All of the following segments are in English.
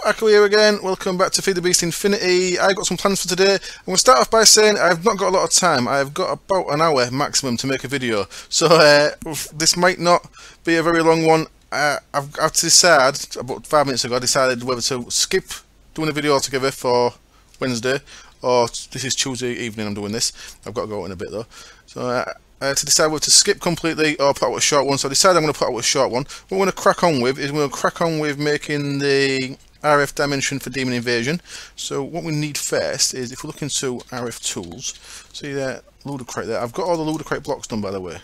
Akko here again. Welcome back to FTB Infinity. I've got some plans for today. I'm going to start off by saying I've not got a lot of time. I've got about an hour maximum to make a video. So this might not be a very long one. I've to decide, about 5 minutes ago, I decided whether to skip doing a video altogether for Wednesday, or this is Tuesday evening I'm doing this. I've got to go out in a bit though. So I had to decide whether to skip completely or put out a short one. So I decided I'm going to put out a short one. What we're going to crack on with is we're going to crack on with making the RF dimension for Demon Invasion. So what we need first is, if we look into RFTools, see that ludicrate there. I've got all the ludicrate blocks done, by the way.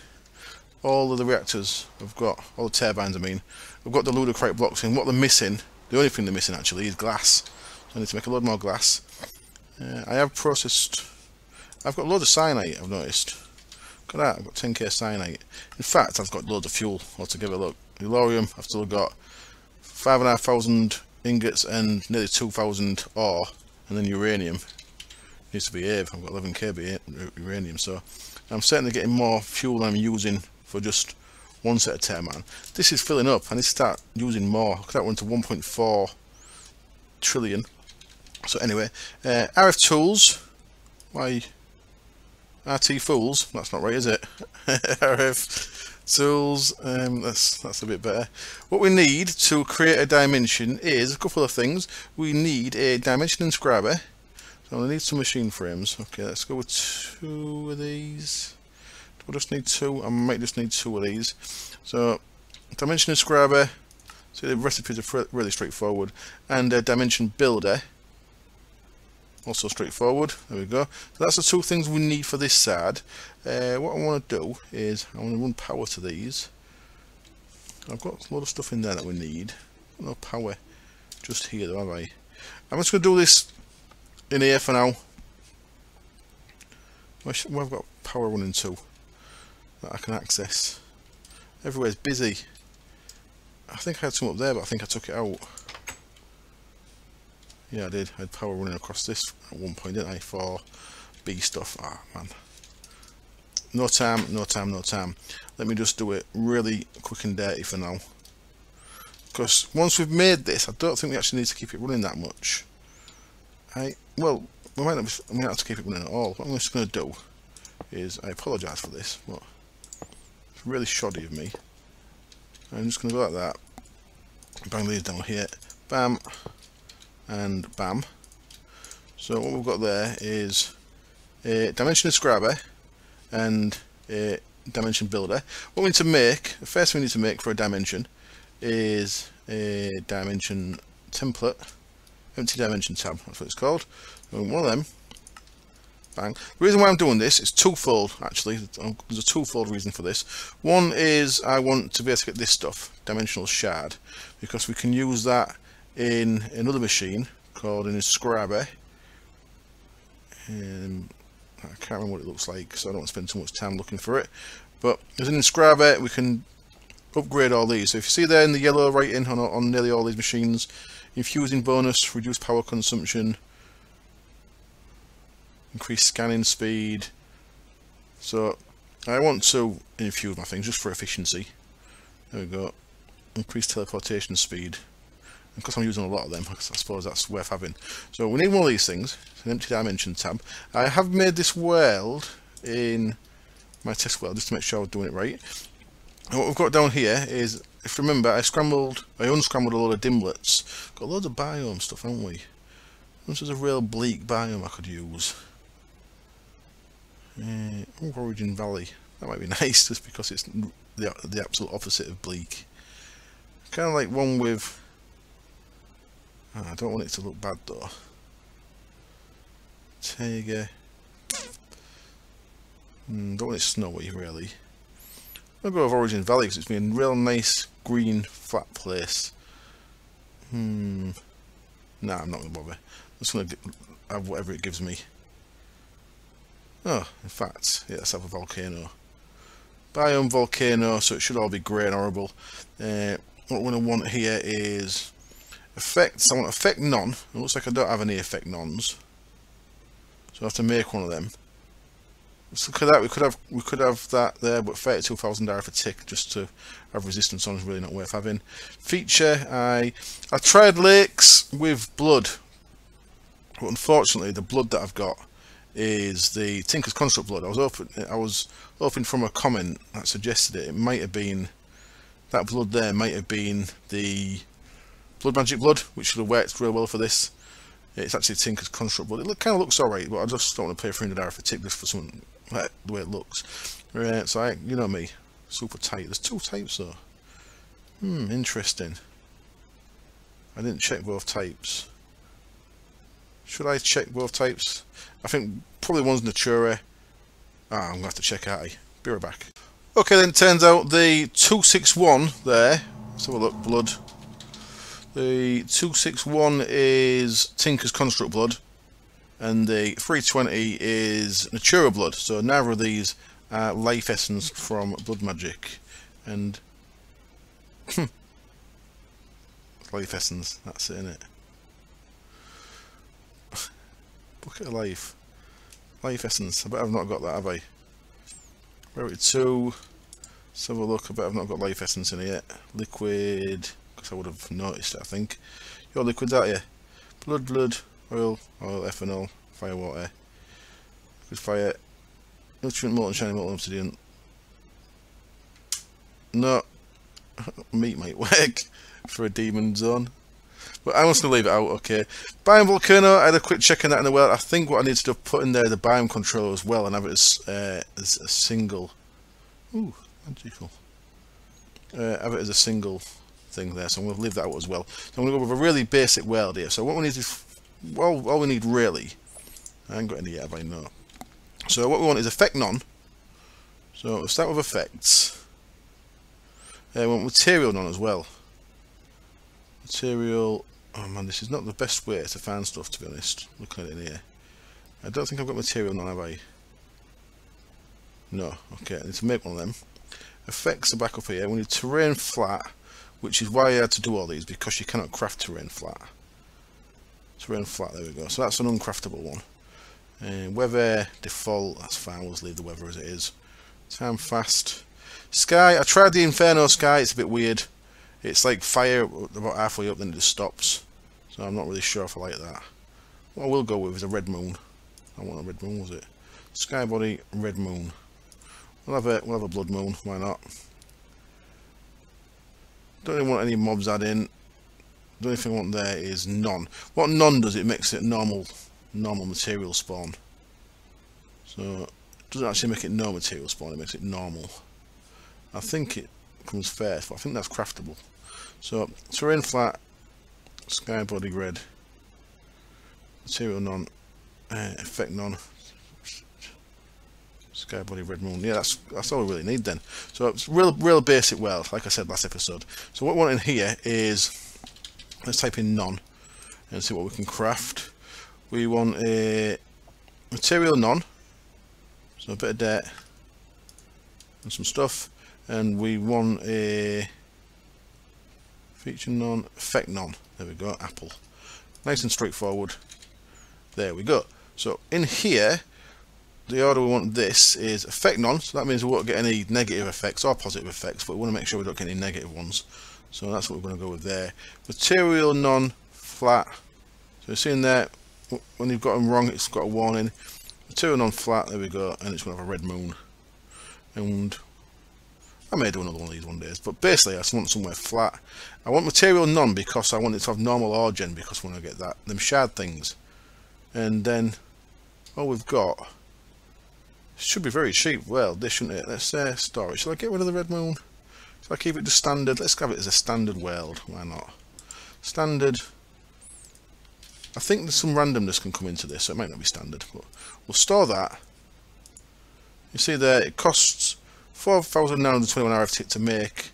All of the reactors I've got, all the turbines I mean. I've got the ludicrate blocks in. What they're missing, the only thing they're missing actually, is glass. So I need to make a load more glass. I have processed, I've got loads of cyanite, I've noticed. Look at that, I've got 10k cyanite. In fact, I've got loads of fuel altogether. Look, Elorium, I've still got 5,500 ingots and nearly 2,000 ore, and then uranium needs to behave. I've got 11k uranium, so I'm certainly getting more fuel than I'm using for just one set of turbine. This is filling up. I need to start using more. Look at that one to 1.4 trillion. So anyway, RFTools. Why? RT Fools. That's not right, is it? RFTools. That's a bit better. What we need to create a dimension is a couple of things. We need a dimension inscriber. So I need some machine frames. Okay, let's go with 2 of these. Do I just need 2? I might just need 2 of these. So dimension inscriber. So the recipes are really straightforward. And a dimension builder. Also straightforward. There we go. So that's the 2 things we need for this side. What I want to do is I want to run power to these. I've got a lot of stuff in there that we need. No power just here though, have I? I'm just going to do this in here for now. Where I've got power running to that I can access. Everywhere's busy. I think I had some up there, but I think I took it out. Yeah, I did. I had power running across this at one point, didn't I? For B stuff. Ah, man. No time, no time, no time. Let me just do it really quick and dirty for now. Because once we've made this, I don't think we actually need to keep it running that much. Well, we might not have to keep it running at all. What I'm just going to do is, I apologise for this, but it's really shoddy of me. I'm just going to go like that. Bang these down here. Bam. And bam. So what we've got there is a dimension inscriber and a dimension builder. What we need to make, the first thing we need to make for a dimension is a dimension template, empty dimension tab, that's what it's called. And one of them, bang. The reason why I'm doing this is twofold actually. There's a twofold reason for this. One is I want to be able to get this stuff, dimensional shard, because we can use that in another machine called an inscriber. I can't remember what it looks like, so I don't want to spend too much time looking for it. But as an inscriber, we can upgrade all these. So if you see there in the yellow writing on nearly all these machines, infusing bonus, reduce power consumption, increase scanning speed. So I want to infuse my things just for efficiency. There we go. Increase teleportation speed. Because I'm using a lot of them, I suppose that's worth having. So we need one of these things. It's an empty dimension tab. I have made this world in my test world just to make sure I'm doing it right. And what we've got down here is, if you remember, I unscrambled a load of dimlets. Got loads of biome stuff, haven't we? This is a real bleak biome I could use. Origin Valley. That might be nice, just because it's the absolute opposite of bleak. Kind of like one with... I don't want it to look bad though. Tiger. Don't want it snowy really. I'll go with Origin Valley because it's been a real nice green flat place. Nah, I'm not going to bother. I'm just going to have whatever it gives me. Oh, in fact, yeah, let's have a volcano. Biome volcano, so it should all be grey and horrible. What we're going to want here is effects. I want effect none. It looks like I don't have any effect nons, so I have to make one of them. Let's look at that. We could have that there, but 32,000 RF a tick just to have resistance on is really not worth having. Feature, I tried lakes with blood, but unfortunately the blood that I've got is the Tinker's Construct blood. I was hoping from a comment that suggested it might have been that blood there might have been the blood magic blood, which should have worked real well for this. It's actually Tinker's Construct blood. It kind of looks alright, but I just don't want to pay 300 RF a tick just for something like the way it looks. Right, so you know me, super tight. There's two types though. Interesting. I didn't check both types. Should I check both types? I think probably one's Natura. I'm going to have to check out. Be right back. Okay, then turns out the 261 there. Let's have a look. Blood. The 261 is Tinker's Construct blood, and the 320 is Natura blood. So neither of these are life essence from blood magic. And life essence. That's it, innit? Bucket of life. Life essence. I bet I've not got that, have I? Rarity 2. Let's have a look. I bet I've not got life essence in it yet. Liquid. Because I would have noticed it, I think. Your liquids, aren't you? Blood, oil, ethanol, fire, water. Liquid fire. Nutrient, molten, shiny, molten, obsidian. No. Meat might work for a demon zone. But I'm just going to leave it out, okay. Biome Volcano, I had a quick check on that in the world. I think what I need to do, put in there the biome controller as well and have it as a single. Ooh, magical. Have it as a single thing there, so I'm going to leave that out as well. So I'm going to go with a really basic world here. So what we need is, well, all we need really, I haven't got any yet, I know. So what we want is effect none. So we'll start with effects. We want material none as well. Material, oh man, this is not the best way to find stuff, to be honest, looking at it in here. I don't think I've got material none, have I? No, okay, I need to make one of them. Effects are back up here. We need terrain flat, which is why I had to do all these, because you cannot craft terrain flat. Terrain flat, there we go. So that's an uncraftable one. Weather, default, that's fine, we'll just leave the weather as it is. Time fast. Sky, I tried the Inferno Sky, it's a bit weird. It's like fire about halfway up, then it just stops. So I'm not really sure if I like that. What I will go with is a red moon. I want a red moon, was it? Sky body, red moon. We'll have a blood moon, why not? Don't really want any mobs add in. The only thing I want there is none. What none does, it makes it normal material spawn. So it doesn't actually make it no material spawn, it makes it normal. I think it comes first, but I think that's craftable. So terrain flat, sky body red, material none, effect none, sky body red moon. Yeah, that's all we really need then. So it's real basic world, like I said last episode. So what we want in here is, let's type in none and see what we can craft. We want a material none, so a bit of dirt and some stuff, and we want a feature none, effect none. There we go, apple. Nice and straightforward. There we go. So in here, the order we want this is effect none, so that means we won't get any negative effects or positive effects, but we want to make sure we don't get any negative ones. So that's what we're going to go with there. Material none, flat. So you're seeing there, when you've got them wrong, it's got a warning. Material none, flat, there we go, and it's going to have a red moon. And I may do another one of these one day, but basically I just want somewhere flat. I want material none because I want it to have normal origin, because when I get that, them shard things. And then all we've got should be very cheap. Well, this shouldn't it? Let's say storage. Shall I get rid of the red moon? Shall I keep it to standard? Let's have it as a standard world. Why not? Standard. I think there's some randomness can come into this, so it might not be standard, but we'll store that. You see there, it costs 4,921 RF tick to make.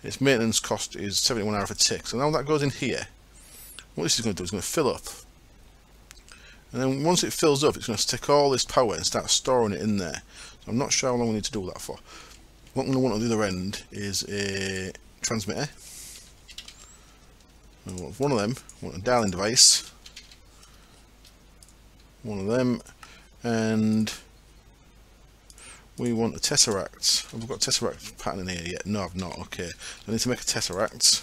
Its maintenance cost is 71 RF a tick. So now that goes in here. What this is going to do is going to fill up. And then once it fills up, it's going to take all this power and start storing it in there. So I'm not sure how long we need to do that for. What I'm going to want at the other end is a transmitter. I want one of them. I want a dialing device. One of them. And we want a tesseract. Have we got a tesseract pattern in here yet? No, I've not. Okay, I need to make a tesseract,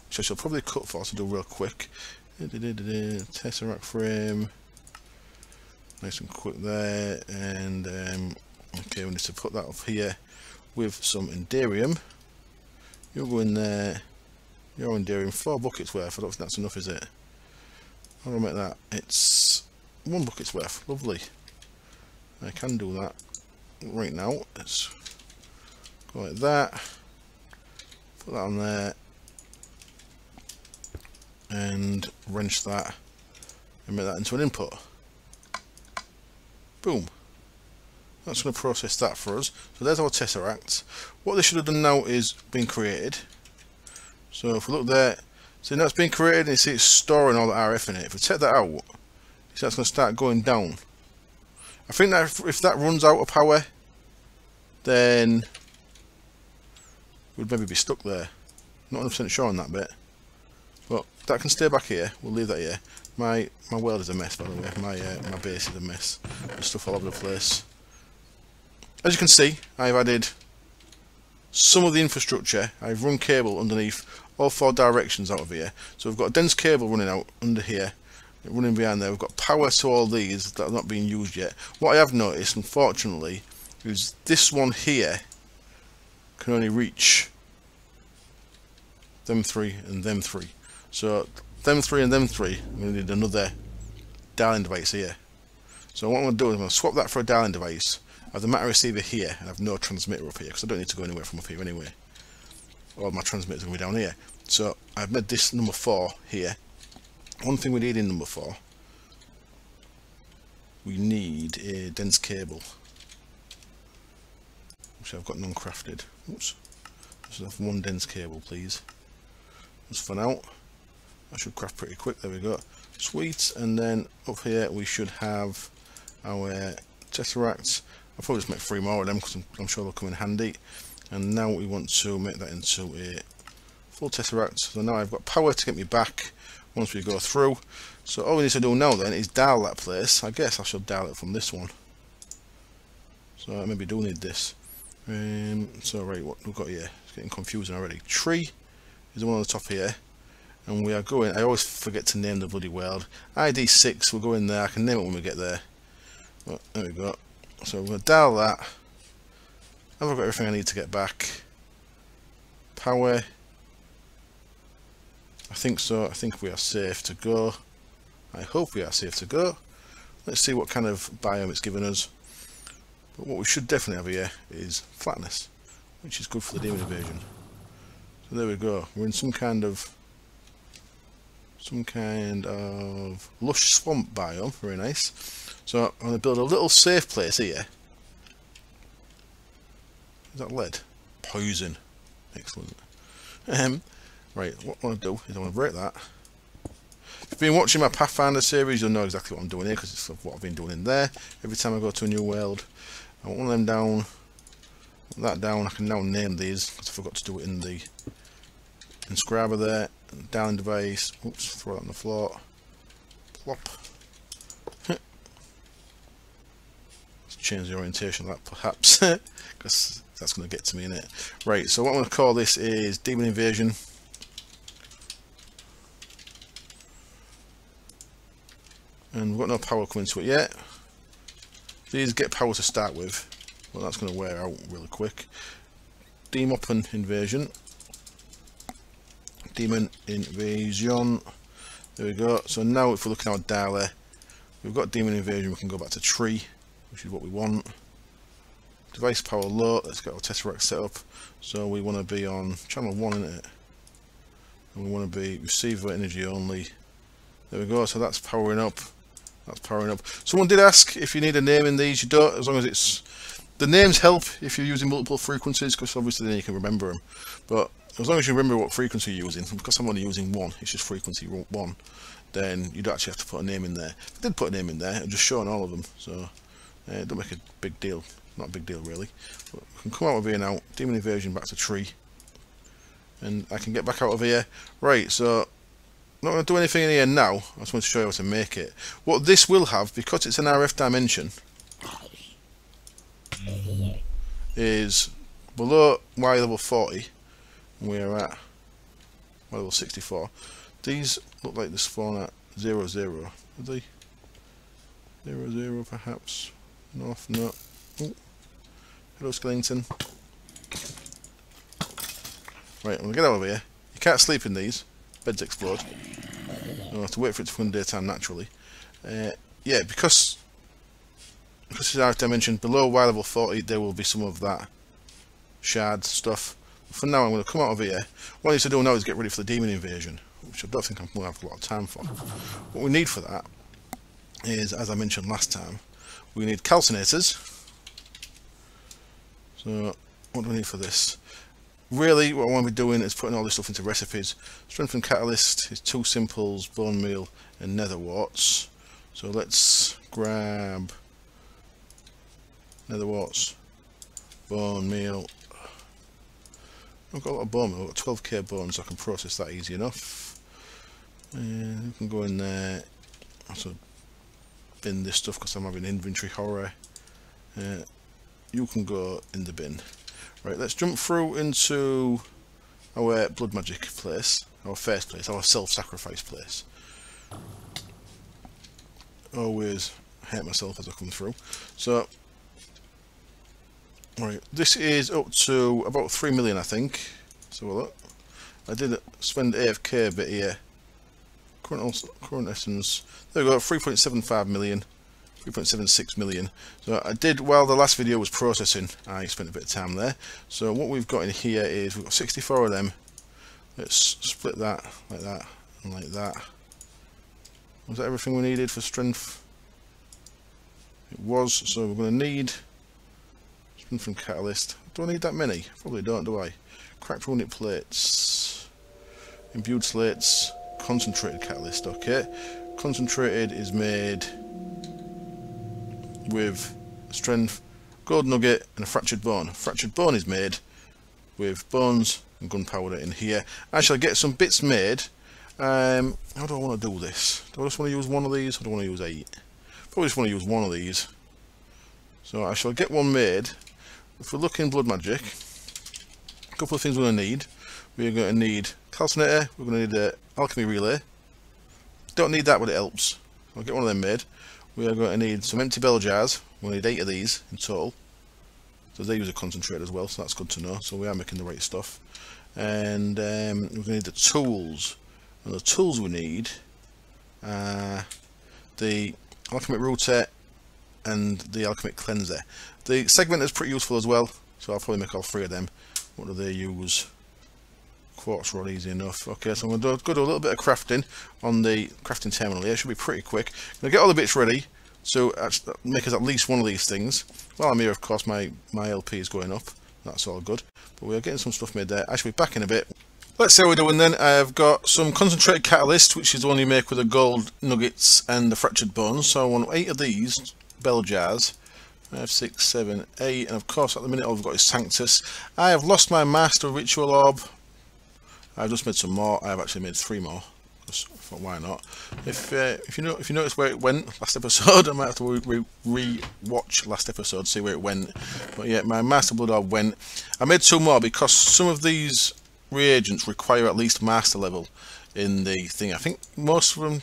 which I shall probably cut for to do real quick. Tesseract frame, nice and quick there, and okay, we need to put that up here with some enderium. You'll go in there. Your enderium, 4 buckets worth. I don't think that's enough, is it? How do I make that? It's 1 bucket's worth. Lovely. I can do that right now. Let's go like that. Put that on there. And wrench that. And make that into an input. Boom. That's going to process that for us. So there's our tesseract. What they should have done now is been created. So if we look there, so now it's been created and you see it's storing all the RF in it. If we take that out, you see that's going to start going down. I think that if that runs out of power, then we'd maybe be stuck there. Not 100% sure on that bit. But that can stay back here. We'll leave that here. My world is a mess, by the way. My base is a mess. There's stuff all over the place. As you can see, I've added some of the infrastructure. I've run cable underneath all 4 directions out of here. So we've got a dense cable running out under here, running behind there. We've got power to all these that are not being used yet. What I have noticed, unfortunately, is this one here can only reach them 3 and them 3. So them 3 and them 3, I'm going to need another dialing device here. So what I'm going to do is I'm going to swap that for a dialing device. I have the matter receiver here and I have no transmitter up here because I don't need to go anywhere from up here anyway. All my transmitters are going to be down here. So I've made this number 4 here. One thing we need in number 4, we need a dense cable, which I've got non-crafted. Oops. Just have 1 dense cable, please. Just for now. I should craft pretty quick. There we go. Sweet. And then up here we should have our tesseracts. I'll probably just make 3 more of them because I'm sure they'll come in handy. And now we want to make that into a full tesseract. So now I've got power to get me back once we go through. So all we need to do now then is dial that place. I guess I should dial it from this one. So I maybe do need this. So right, what we've got here, it's getting confusing already. Tree is the one on the top here. And we are going, I always forget to name the bloody world. ID 6, we'll go in there. I can name it when we get there. But there we go. So we're going to dial that. Have I got everything I need to get back? Power. I think so. I think we are safe to go. I hope we are safe to go. Let's see what kind of biome it's given us. But what we should definitely have here is flatness, which is good for the demon invasion. So there we go. We're in some kind of lush swamp biome. Very nice. So I'm going to build a little safe place here. Is that lead? Poison. Excellent. Right, what I want to do is I want to break that. If you've been watching my Pathfinder series, you'll know exactly what I'm doing here because it's what I've been doing in there. Every time I go to a new world, I want one of them down, that down. I can now name these because I forgot to do it in the inscriber there. Dialing device. Oops, throw that on the floor. Plop. Let's change the orientation of that perhaps because that's going to get to me in it. Right, so what I'm going to call this is Demon Invasion. And we've got no power coming to it yet. These get power to start with. Well, that's going to wear out really quick. Demon Invasion. Demon Invasion. There we go. So now if we look at our dialer, we've got Demon Invasion. We can go back to tree, which is what we want. Device power low. Let's get our tesseract set up. So we want to be on channel 1, isn't it? And we want to be receiver energy only. There we go. So that's powering up. That's powering up. Someone did ask if you need a name in these. You don't, as long as it's... The names help if you're using multiple frequencies, because obviously then you can remember them. But as long as you remember what frequency you're using, because I'm only using 1, it's just frequency 1, then you don't actually have to put a name in there. If I did put a name in there, I'd just show on all of them. So it don't make a big deal. Not a big deal really. But we can come out of here now. Demon Invasion back to tree. And I can get back out of here. Right, so... I'm not going to do anything in here now. I just want to show you how to make it. What this will have, because it's an RF dimension, is below Y level 40, and we're at Y level 64. These look like they're spawn at 0, 0. Are they 0, 0 perhaps? No, no. Oh. Hello, Skellington. Right, I'm gonna get out of here. You can't sleep in these. Beds explode. You'll have to wait for it to come in daytime naturally. Yeah, because it's our dimension, below Y level 40 there will be some of that shard stuff. For now I'm going to come out of here. What I need to do now is get ready for the demon invasion, which I don't think I'm going to have a lot of time for. What we need for that is, as I mentioned last time, we need calcinators. So what do we need for this? Really what I want to be doing is putting all this stuff into recipes. Strengthened catalyst is 2 simples, bone meal and nether warts. So let's grab nether warts, bone meal. I've got a lot of bone meal, I've got 12k bones, so I can process that easy enough. And you can go in there. Also bin this stuff because I'm having inventory horror. You can go in the bin. Right, let's jump through into our blood magic place, our first place, our self-sacrifice place. Always hate myself as I come through. So, right, this is up to about 3 million, I think. So look, I did spend AFK a bit here. Current essence, there we go, 3.75 million. 3.76 million. So I did, while the last video was processing, I spent a bit of time there. So what we've got in here is we've got 64 of them. Let's split that like that and like that. Was that everything we needed for strength? It was. So we're going to need strength from catalyst. Do I need that many? Probably don't, do I? Cracked runic plates, imbued slates, concentrated catalyst. Okay, concentrated is made with strength, gold nugget and a fractured bone. Fractured bone is made with bones and gunpowder in here. Actually, I get some bits made. How do I want to do this? Do I just want to use one of these or do I want to use 8? Probably just want to use one of these. So I shall get one made. If we look in blood magic, a couple of things we're going to need. We're going to need calcinator, we're going to need an alchemy relay. Don't need that, but it helps. I'll get one of them made. We are going to need some empty bell jars. We'll need 8 of these in total. So they use a concentrate as well, so that's good to know. So we are making the right stuff. And we're going to need the tools. And the tools we need are the alchemic router and the alchemic cleanser. The segment is pretty useful as well, so I'll probably make all 3 of them. What do they use? Quartz rod, easy enough. Okay, so I'm going to do a little bit of crafting on the crafting terminal here. It should be pretty quick. I'm going to get all the bits ready to make us at least one of these things. While I'm here, of course, my LP is going up. That's all good. But we are getting some stuff made there. I should be back in a bit. Let's see how we're doing then. I've got some concentrated catalyst, which is the one you make with the gold nuggets and the fractured bones. So I want 8 of these bell jars. 5, 6, 7, 8. And of course, at the minute, all I've got is Sanctus. I have lost my master ritual orb. I've just made some more. I've actually made 3 more. Just thought, why not? If you notice where it went last episode, I might have to re-watch last episode, see where it went. But yeah, my master blood orb went. I made 2 more because some of these reagents require at least master level in the thing. I think most of them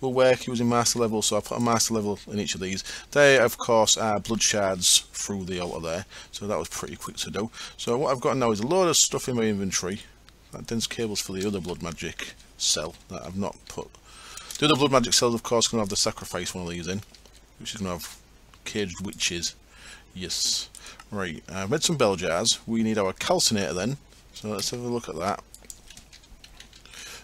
will work using master level, so I put a master level in each of these. They, of course, are blood shards through the altar there, so that was pretty quick to do. So what I've got now is a load of stuff in my inventory. That dense cable's for the other blood magic cell that I've not put. The other blood magic cells, of course, going to have the sacrifice one of these in, which is going to have caged witches. Yes. Right, I've made some bell jars. We need our calcinator then, so let's have a look at that.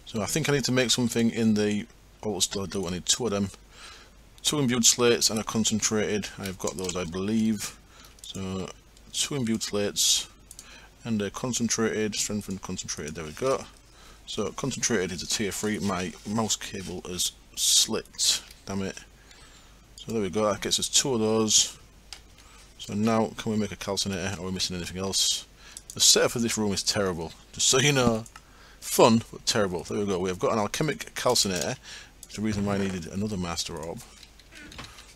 So I think I need to make something in the altar still. I do. I need 2 of them. 2 imbued slates and a concentrated. I've got those, I believe. So 2 imbued slates. And a concentrated, strengthened concentrated, there we go. So concentrated is a tier 3, my mouse cable is slipped, damn it. So there we go, that gets us 2 of those. So now, can we make a calcinator? Are we missing anything else? The setup of this room is terrible, just so you know. Fun, but terrible. There we go, we have got an alchemic calcinator. That's the reason why I needed another master orb.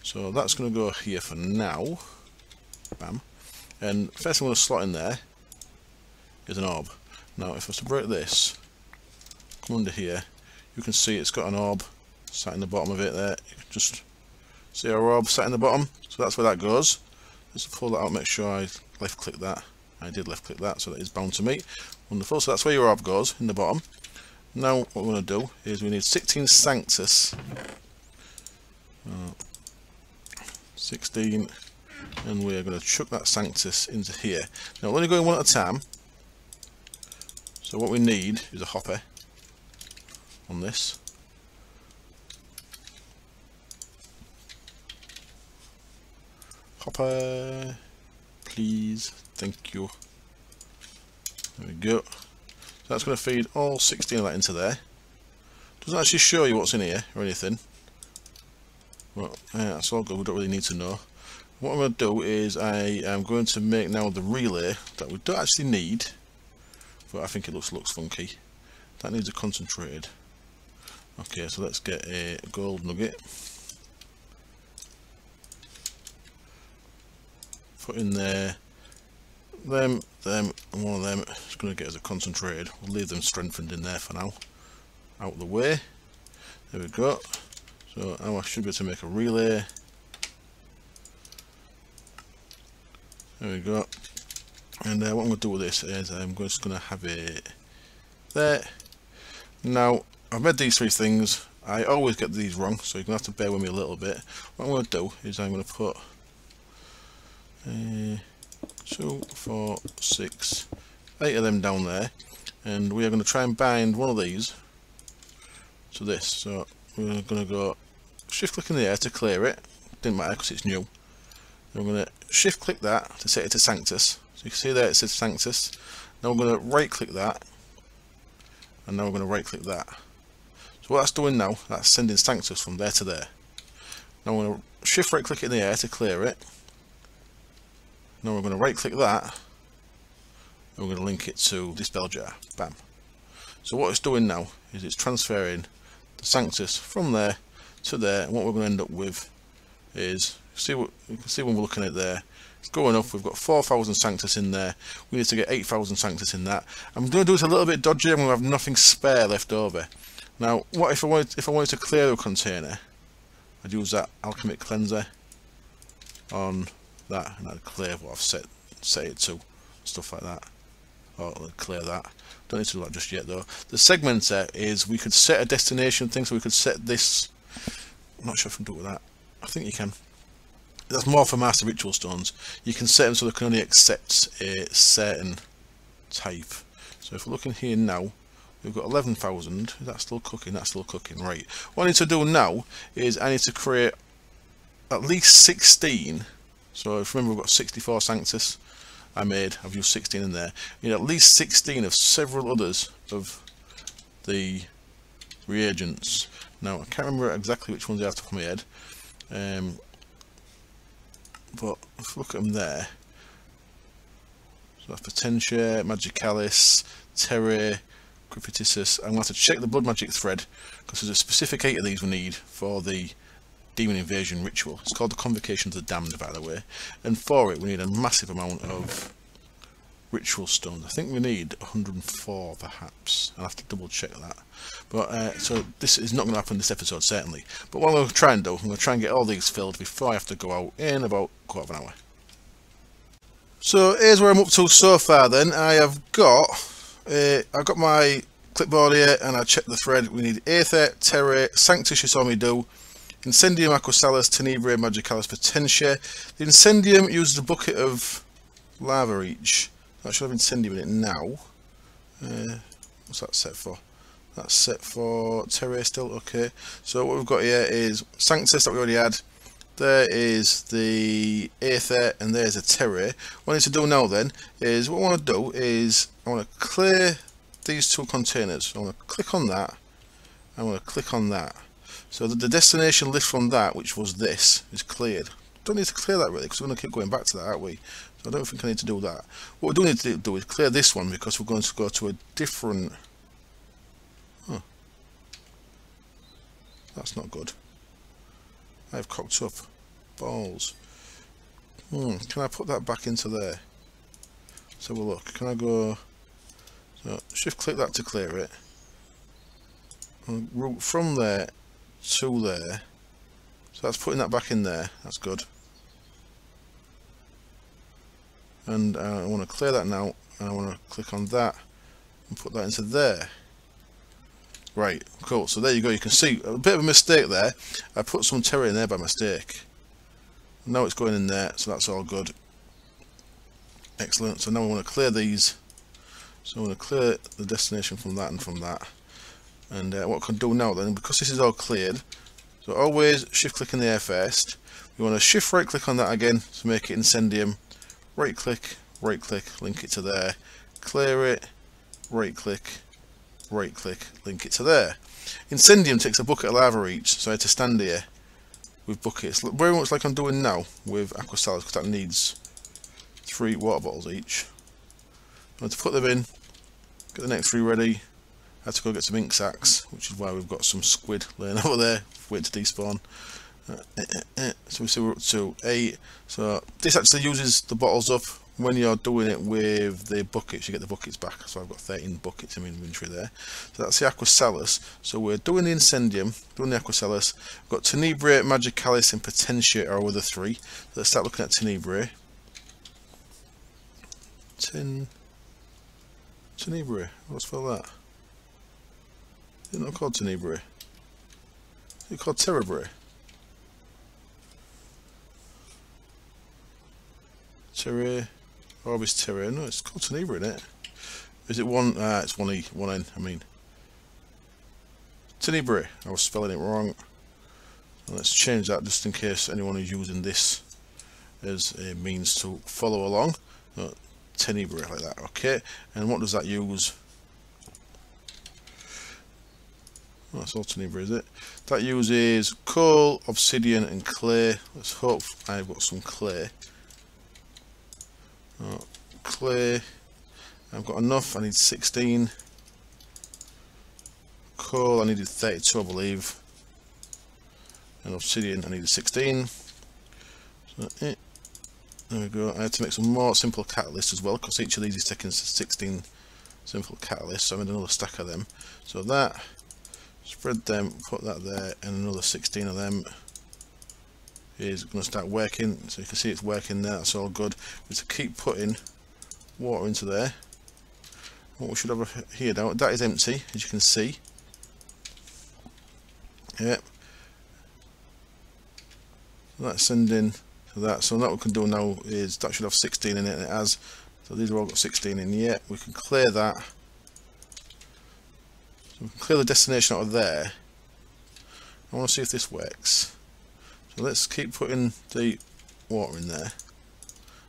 So that's going to go here for now. bam. And first thing I'm going to slot in there is an orb. Now if I was to break this, come under here, you can see it's got an orb sat in the bottom of it there. You can just see our orb sat in the bottom, so that's where that goes. Just pull that out, make sure I left click that. I did left click that, so that is bound to meet. Wonderful, so that's where your orb goes, in the bottom. Now what we're going to do is we need 16 Sanctus. 16, and we're going to chuck that Sanctus into here. Now we're only going one at a time, so what we need is a hopper on this. Hopper, please, thank you. There we go. So that's going to feed all 16 of that into there. Doesn't actually show you what's in here or anything. Well, that's all good, we don't really need to know. What I'm going to do is I am going to make now the relay that we don't actually need, but I think it looks funky. That needs a concentrated. Okay, so let's get a gold nugget. Put in there them, and one of them is going to get as a concentrated. We'll leave them strengthened in there for now. Out of the way. There we go. So now I should be able to make a relay. There we go. And what I'm going to do with this is I'm just going to have it there. Now I've made these three things. I always get these wrong, so you're going to have to bear with me a little bit. What I'm going to do is I'm going to put 2, 4, 6, 8 of them down there, and we are going to try and bind one of these to this. So we're going to go shift click in the air to clear it. Didn't matter because it's new. Then we're going to shift click that to set it to Sanctus. So you can see there it says Sanctus. Now we're going to right click that, and now we're going to right click that. So what that's doing now, that's sending Sanctus from there to there. Now we're going to shift right click it in the air to clear it. Now we're going to right click that, and we're going to link it to this bell jar. Bam. So what it's doing now is it's transferring the Sanctus from there to there, and what we're going to end up with is, you can see when we're looking at there, it's going up. We've got 4,000 Sanctus in there. We need to get 8,000 Sanctus in that. I'm going to do it a little bit dodgy. I'm going to have nothing spare left over. Now, what if I wanted to clear the container? I'd use that alchemic cleanser on that, and I'd clear what I've set it to, stuff like that. Or I'd clear that. Don't need to do that just yet though. The segmenter is we could set a destination thing, so we could set this. I'm not sure if I can do it with that. I think you can. That's more for master ritual stones. You can set them so they can only accept a certain type. So if we're looking here now, we've got 11,000. Is that still cooking? That's still cooking. Right. What I need to do now is I need to create at least 16. So if remember, we've got 64 Sanctus. I've used 16 in there. You know, at least 16 of several others of the reagents. Now I can't remember exactly which ones they have to come head. But if you look at them there, so that's Potentia, Magicalis, Terre, Crypticis. I'm going to have to check the blood magic thread because there's a specific 8 of these we need for the demon invasion ritual. It's called the Convocation of the Damned, by the way, and for it we need a massive amount of ritual stones. I think we need 104 perhaps. I'll have to double check that. But so this is not going to happen this episode certainly, but what I'm going to try and do, I'm going to try and get all these filled before I have to go out in about a quarter of an hour. So here's where I'm up to so far then. I've got my clipboard here, and I checked the thread. We need Aether, Terre, Sanctus, you saw me do, Incendium, Aquasalis, Tenebrae, Magicalis, Potentia. The Incendium uses a bucket of lava each. I should have Incendium in it now. What's that set for? That's set for Terre still, okay. So what we've got here is Sanctus that we already had. There is the Aether, and there's a Terre. What I need to do now then is, what I want to do is, I want to clear these two containers. I want to click on that. I want to click on that. So the destination list from that, which was this, is cleared. Don't need to clear that really, because we're going to keep going back to that, aren't we? So I don't think I need to do that. What we do need to do is clear this one, because we're going to go to a different... Huh. That's not good. I've cocked up. Balls. Can I put that back into there? Let's have a look. Can I go... So shift click that to clear it. And route from there to there. So that's putting that back in there. That's good. And I want to clear that now. And I want to click on that and put that into there. Right, cool. So there you go. You can see a bit of a mistake there. I put some terror in there by mistake. Now it's going in there, so that's all good. Excellent. So now I want to clear these. So I want to clear the destination from that and from that. And what I can do now then, because this is all cleared, so always shift click in the air first. You want to shift right click on that again to make it incendium. Right click, link it to there. Clear it, right click, link it to there. Incendium takes a bucket of lava each, so I had to stand here with buckets, very much like I'm doing now with Aquasalis, because that needs 3 water bottles each. I had to put them in, get the next 3 ready. I had to go get some ink sacks, which is why we've got some squid laying over there, wait to despawn. So we see we're up to 8. So this actually uses the bottles up when you're doing it with the buckets. You get the buckets back, so I've got 13 buckets in my inventory there. So that's the Aquasalis. So we're doing the Incendium, doing the Aquasalis. We've got Tenebrae, Magicalis and Potentiate are our other 3. So let's start looking at Tenebrae. Tenebrae, what's spell that? It's not called Tenebrae. It's called Tenebrae. Orbis Terrae. No, it's called Tenebrae, isn't it? Is it one? It's one E, one N. I mean, Tenebrae. I was spelling it wrong. Let's change that just in case anyone is using this as a means to follow along. Tenebrae like that. Okay. And what does that use? Oh, that's all Tenebrae, is it? That uses coal, obsidian, and clay. Let's hope I've got some clay. Clay, I've got enough. I need 16. Coal, I needed 32, I believe. And obsidian, I needed 16. So, there we go. I had to make some more simple catalysts as well, because each of these is taking 16 simple catalysts. So I made another stack of them. So that, spread them, put that there, and another 16 of them is going to start working. So you can see it's working there. That's all good. We have to keep putting water into there. What we should have here now, that is empty, as you can see. Yep. That's sending to that. So what we can do now is that should have 16 in it, and it has. So these have all got 16 in. Yet we can clear that. So we can clear the destination out of there. I want to see if this works. So let's keep putting the water in there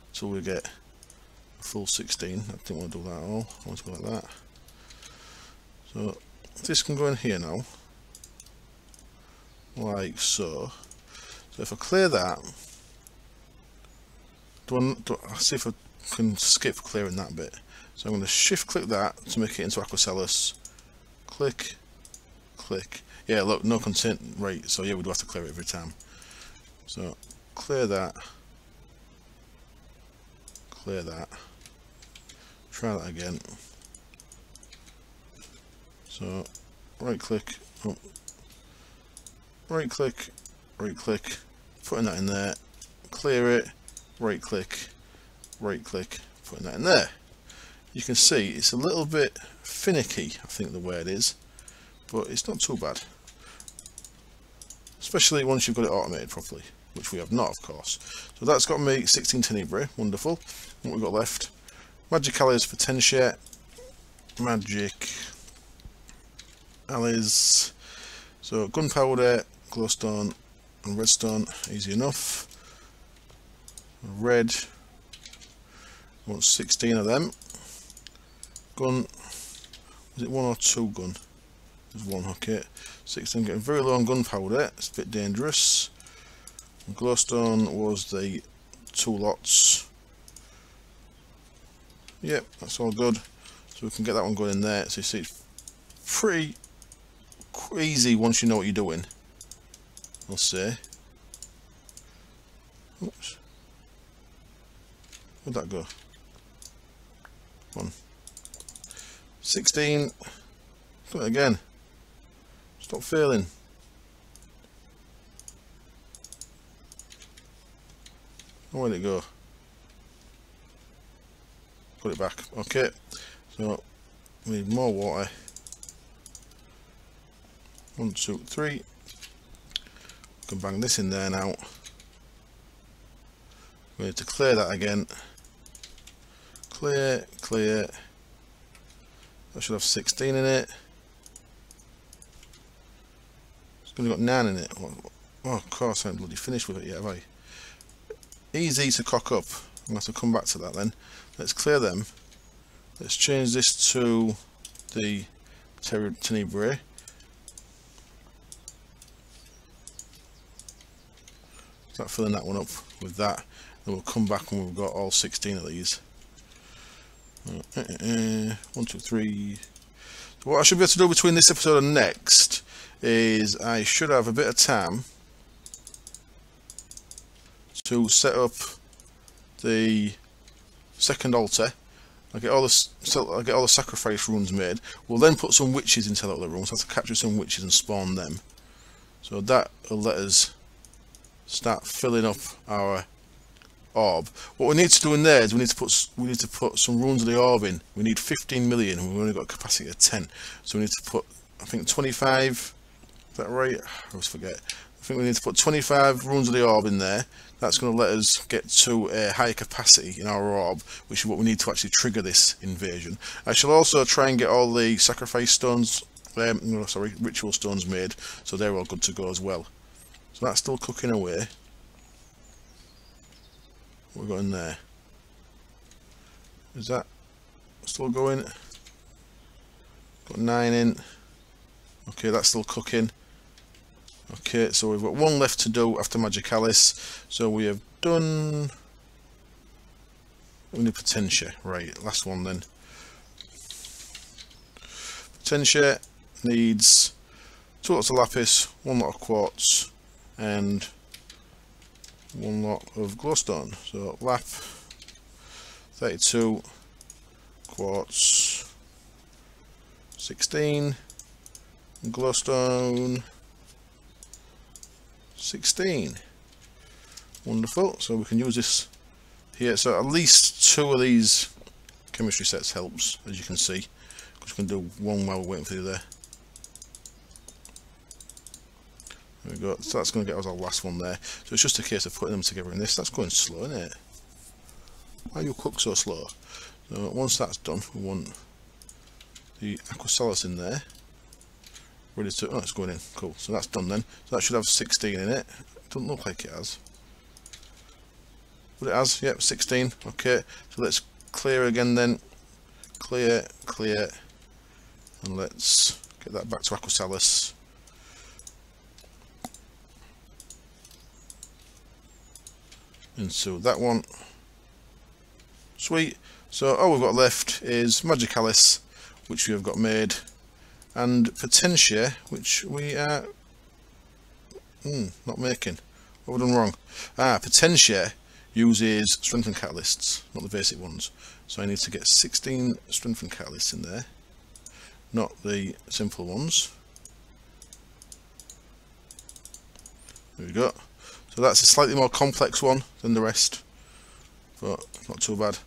until we get a full 16. I didn't want to do that at all. I want to go like that. So this can go in here now, like so. So if I clear that, I'll see if I can skip clearing that bit. So I'm going to shift click that to make it into Aquasalis. Click, click. Yeah, look, no content. Right, so yeah, we do have to clear it every time. So clear that, try that again. So right click, putting that in there, clear it, right click, putting that in there. You can see it's a little bit finicky, I think the word is, but it's not too bad. Especially once you've got it automated properly, which we have not, of course. So that's got me 16 Tenebrae, wonderful. What we've got left? Magicalis for Potentiate, Magic Alice. So gunpowder, glowstone, and redstone, easy enough. Red, I want 16 of them. Gun, was it 1 or 2 gun? There's 1, okay. 16, getting very low on gunpowder, it's a bit dangerous. And glowstone was the 2 lots. Yep, that's all good. So we can get that one going in there. So you see it's pretty easy once you know what you're doing, I'll say. Oops. Where'd that go? 1. 16. Do it again. Stop failing. Where'd it go? Put it back. Okay. So we need more water. 1, 2, 3. We can bang this in there now. We need to clear that again. Clear, clear. That should have 16 in it. It's only got 9 in it. Oh, of course, I haven't bloody finished with it yet, have I? Easy to cock up. I'm going to have to come back to that then. Let's clear them. Let's change this to the Tenebrae. Start filling that one up with that. Then we'll come back when we've got all 16 of these. 1, 2, 3. So what I should be able to do between this episode and next is I should have a bit of time to set up the second altar. I get all the sacrifice runes made. We'll then put some witches into that other room. So I have to capture some witches and spawn them. So that will let us start filling up our orb. What we need to do in there is we need to put some runes of the orb in. We need 15 million and we've only got a capacity of 10. So we need to put, I think, 25. Is that right? I always forget. I think we need to put 25 runes of the orb in there. That's going to let us get to a higher capacity in our orb, which is what we need to actually trigger this invasion. I shall also try and get all the sacrifice stones, ritual stones made, so they're all good to go as well. So that's still cooking away. What we got in there? Is that still going? Got 9 in. Okay, that's still cooking. Okay, so we've got 1 left to do after Magicalis. So we have done. We need Potentia, right? Last one then. Potentia needs 2 lots of lapis, 1 lot of quartz, and 1 lot of glowstone. So lap 32, quartz 16, and glowstone 16. Wonderful. So we can use this here. So at least 2 of these chemistry sets helps, as you can see, because we can do 1 while we're waiting for the other. There we go. So that's going to get us our last one there. So it's just a case of putting them together in this. That's going slow, isn't it? Why do you cook so slow? So once that's done, we want the Aquasalis in there. Ready to, oh, it's going in. Cool. So that's done then. So that should have 16 in it. Doesn't look like it has. But it has. Yep, 16. Okay. So let's clear again then. Clear, clear, and let's get that back to Aquasalis. Into that one. Sweet. So all we've got left is Magicalis, which we have got made, and Potentia, which we are not making. What have we done wrong? Potentia uses strengthened catalysts, not the basic ones. So I need to get 16 strengthened catalysts in there, not the simple ones. There we go. So that's a slightly more complex one than the rest, but not too bad.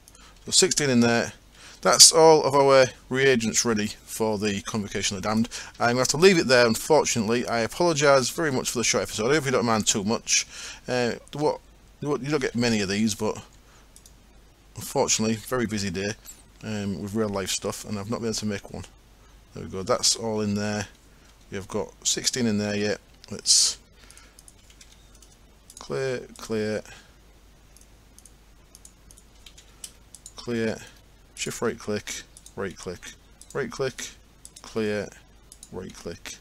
So 16 in there. That's all of our reagents ready for the Convocation of the Damned. I'm going to have to leave it there, unfortunately. I apologise very much for the short episode. I hope you don't mind too much. You don't get many of these, but unfortunately, very busy day with real life stuff, and I've not been able to make one. There we go. That's all in there. We have got 16 in there yet. Let's clear, clear, clear. Shift right click, right click, right click, clear, right click,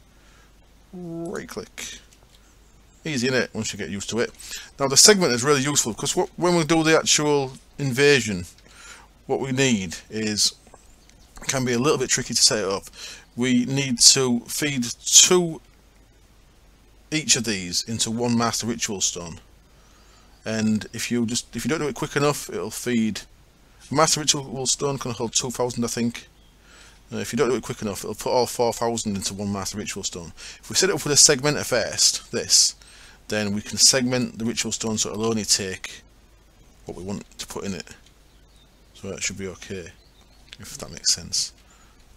right click. Easy, innit, once you get used to it. Now the segment is really useful because when we do the actual invasion, what we need is, can be a little bit tricky to set it up. We need to feed 2 each of these into 1 master ritual stone, and if you don't do it quick enough, it'll feed Master Ritual Stone can hold 2,000, I think. If you don't do it quick enough, it'll put all 4,000 into one Master Ritual Stone. If we set it up with a segmenter first, then we can segment the Ritual Stone so it'll only take what we want to put in it. So that should be okay, if that makes sense.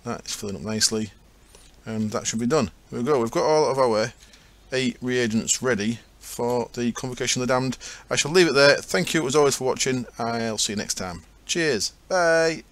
That is filling up nicely, and that should be done. There we go, we've got all of our 8 reagents ready for the Convocation of the Damned. I shall leave it there. Thank you as always for watching. I'll see you next time. Cheers, bye!